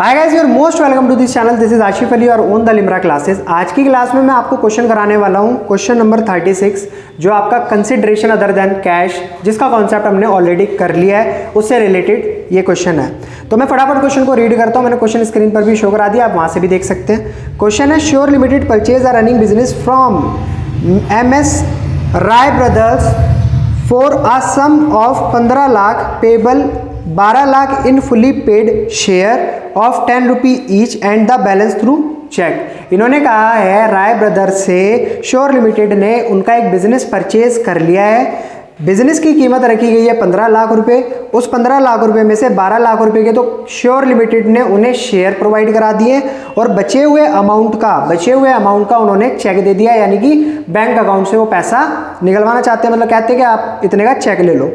Hi guys, your most welcome to this channel. This is Asif Ali और on the Limra classes. आज की class में मैं आपको क्वेश्चन कराने वाला हूं, क्वेश्चन नंबर 36, जो आपका कंसिडरेशन अदर देन कैश, जिसका कॉन्सेप्ट हमने ऑलरेडी कर लिया है, उससे रिलेटेड ये क्वेश्चन है। तो मैं फटाफट क्वेश्चन को रीड करता हूं। मैंने क्वेश्चन स्क्रीन पर भी शो करा दिया, आप वहां से भी देख सकते हैं। क्वेश्चन है, sure limited purchase are running business from MS Rai brothers for a sum of 15 lakh payable 12 lakh in fully paid share of 10 rupee each and the balance through cheque. इन्होंने कहा है राय ब्रदर्स से श्योर लिमिटेड ने उनका एक बिजनेस परचेज कर लिया है। बिजनेस की कीमत रखी गई है 15 लाख रुपए। उस 15 लाख रुपए में से 12 लाख रुपए के तो श्योर लिमिटेड ने उन्हें शेयर प्रोवाइड करा दिए और बचे हुए अमाउंट का उन्होंने चेक दे दिया, यानी कि बैंक अकाउंट से वो पैसा निकलवाना चाहते हैं। मतलब कहते हैं कि आप इतने का चेक ले लो।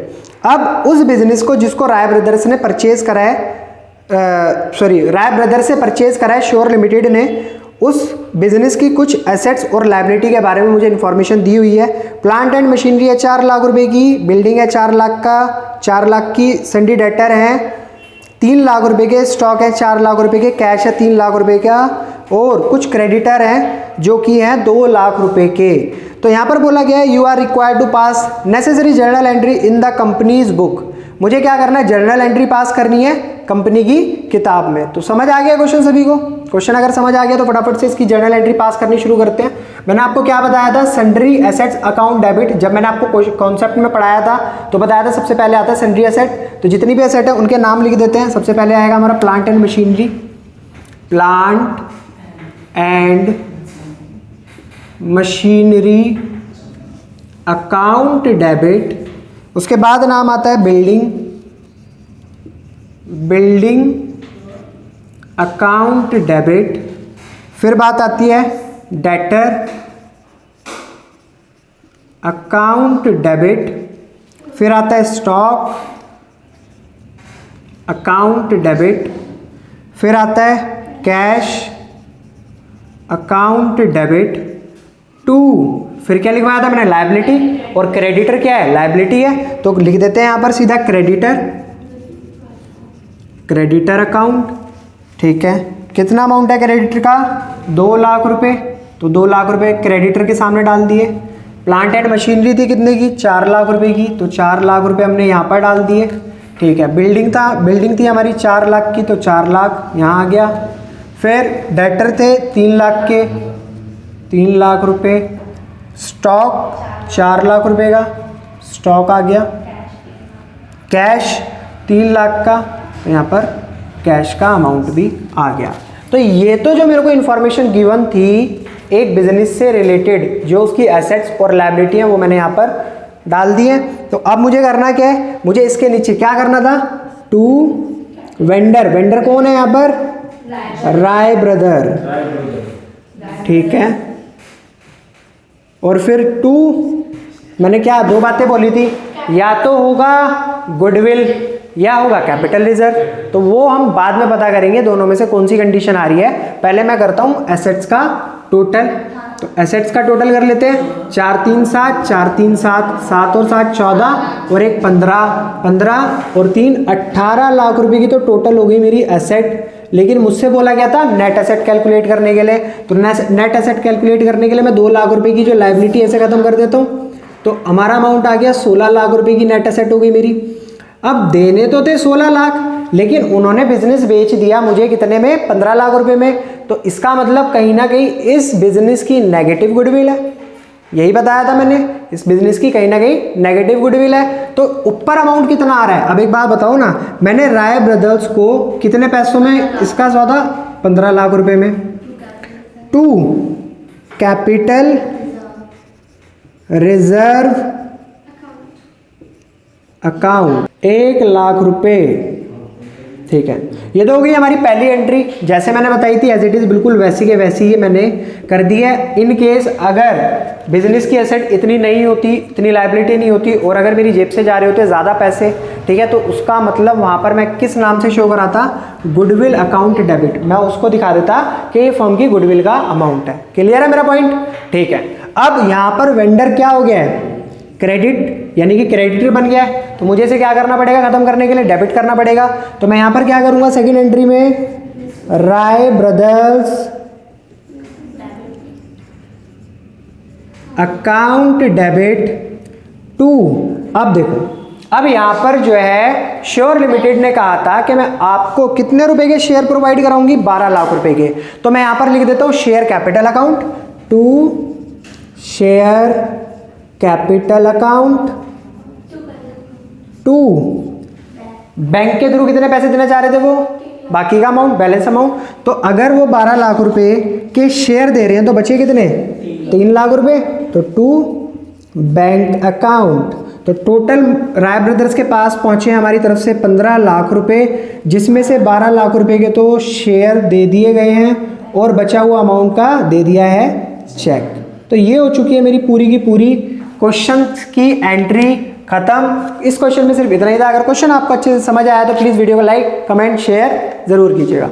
अब उस बिजनेस को जिसको राय ब्रदर्स ने परचेज करा है, राय ब्रदर्स से परचेज करा है श्योर लिमिटेड ने, उस बिजनेस की कुछ एसेट्स और लायबिलिटी के बारे में मुझे इन्फॉर्मेशन दी हुई है। प्लांट एंड मशीनरी है 4 लाख रुपए की, बिल्डिंग है 4 लाख की, सन्डी डेटर है 3 लाख रुपए के, स्टॉक है 4 लाख रुपए के, कैश है 3 लाख रुपए का और कुछ क्रेडिटर हैं जो कि हैं 2 लाख रुपए के। तो यहाँ पर बोला गया है you are required to pass necessary journal entry in the company's book. मुझे क्या करना है, जर्नल एंट्री पास करनी है कंपनी की किताब में। तो समझ आ गया क्वेश्चन सभी को? क्वेश्चन अगर समझ आ गया तो फटाफट से इसकी जर्नल एंट्री पास करनी शुरू करते हैं। मैंने आपको क्या बताया था, सन्ड्री एसेट्स अकाउंट डेबिट। जब मैंने आपको कॉन्सेप्ट में पढ़ाया था तो बताया था सबसे पहले आता है सन्ड्री एसेट। तो जितनी भी एसेट है उनके नाम लिख देते हैं। सबसे पहले आएगा हमारा plant and machinery, plant and machinery account debit. उसके बाद नाम आता है बिल्डिंग अकाउंट डेबिट। फिर बात आती है डेटर अकाउंट डेबिट। फिर आता है स्टॉक अकाउंट डेबिट। फिर आता है कैश अकाउंट डेबिट 2। फिर क्या लिखवाया था मैंने, लायबिलिटी। और क्रेडिटर क्या है, लायबिलिटी है, तो लिख देते हैं यहां पर सीधा क्रेडिटर अकाउंट। ठीक है, कितना अमाउंट है क्रेडिटर का, 2 लाख रुपए। तो 2 लाख रुपए क्रेडिटर के सामने डाल दिए। प्लांट एंड मशीनरी थी कितने की, 4 लाख रुपए की, तो 4 लाख रुपए हमने यहाँ पर डाल दिए। ठीक है, बिल्डिंग थी हमारी 4 लाख की, तो 4 लाख यहाँ आ गया। फिर डेटर थे 3 लाख के, 3 लाख रुपए। स्टॉक 4 लाख रुपए का, स्टॉक आ गया। कैश 3 लाख का, तो यहाँ पर कैश का अमाउंट भी आ गया। तो ये तो जो मेरे को इन्फॉर्मेशन गिवन थी एक बिजनेस से रिलेटेड, जो उसकी एसेट्स और लायबिलिटी है, वो मैंने यहाँ पर डाल दी है। तो अब मुझे करना क्या है, मुझे इसके नीचे क्या करना था, टू वेंडर कौन है यहाँ पर, राय ब्रदर। ठीक है, और फिर 2 मैंने क्या 2 बातें बोली थी, या तो होगा गुडविल या होगा कैपिटल रिजर्व। तो वो हम बाद में पता करेंगे दोनों में से कौन सी कंडीशन आ रही है। पहले मैं करता हूं एसेट्स का टोटल। तो एसेट्स का टोटल कर लेते हैं, 4 3 7 4 3 7 7 और 7 14 और 1 15 और 3 18 लाख रुपए की तो टोटल हो गई मेरी एसेट। लेकिन मुझसे बोला गया था नेट एसेट कैलकुलेट करने के लिए। तो नेट एसेट कैलकुलेट करने के लिए मैं 2 लाख रुपए की जो लायबिलिटी ऐसे खत्म कर देता हूँ। तो हमारा अमाउंट आ गया 16 लाख रुपए की नेट एसेट हो गई मेरी। अब देने तो थे 16 लाख, लेकिन उन्होंने बिजनेस बेच दिया मुझे कितने में, 15 लाख रुपए में। तो इसका मतलब कहीं ना कहीं इस बिजनेस की नेगेटिव गुडविल है। यही बताया था मैंने, इस बिजनेस की कहीं ना कहीं नेगेटिव गुडविल है। तो ऊपर अमाउंट कितना आ रहा है, अब एक बात बताओ ना, मैंने राय ब्रदर्स को कितने पैसों में इसका सौदा, 15 लाख रुपए में। 2 कैपिटल रिजर्व अकाउंट 1 लाख रुपए। ठीक है, ये तो हो गई हमारी पहली एंट्री, जैसे मैंने बताई थी एज इट इज बिल्कुल वैसी के वैसी ही मैंने कर दी है। इन केस अगर बिजनेस की एसेट इतनी नहीं होती, इतनी लायबिलिटी नहीं होती, और अगर मेरी जेब से जा रहे होते ज़्यादा पैसे, ठीक है, तो उसका मतलब वहाँ पर मैं किस नाम से शो कराता, गुडविल अकाउंट डेबिट। मैं उसको दिखा देता कि ये फर्म की गुडविल का अमाउंट है। क्लियर है मेरा पॉइंट? ठीक है, अब यहाँ पर वेंडर क्या हो गया है, क्रेडिट, यानी कि क्रेडिटर बन गया है। तो मुझे इसे क्या करना पड़ेगा, खत्म करने के लिए डेबिट करना पड़ेगा। तो मैं यहाँ पर क्या करूँगा, सेकंड एंट्री में राय ब्रदर्स अकाउंट डेबिट टू। अब देखो, अब यहाँ पर जो है श्योर लिमिटेड ने कहा था कि मैं आपको कितने रुपए के शेयर प्रोवाइड कराऊंगी, 12 लाख रुपए के। तो मैं यहाँ पर लिख देता हूँ share capital account to share capital account to. Bank के थ्रू कितने पैसे देना चाह रहे थे वो, बाकी का अमाउंट, बैलेंस अमाउंट। तो अगर वो 12 लाख रुपए के शेयर दे रहे हैं तो बचे कितने, 3 लाख रुपए। तो टू बैंक अकाउंट। तो टोटल राय ब्रदर्स के पास पहुंचे हमारी तरफ से 15 लाख रुपए, जिसमें से 12 लाख रुपए के तो शेयर दे दिए गए हैं और बचा हुआ अमाउंट का दे दिया है चेक। तो ये हो चुकी है मेरी पूरी की पूरी क्वेश्चन की एंट्री खत्म। इस क्वेश्चन में सिर्फ इतना ही था। अगर क्वेश्चन आपको अच्छे से समझ आया तो प्लीज़ वीडियो को लाइक, कमेंट, शेयर जरूर कीजिएगा।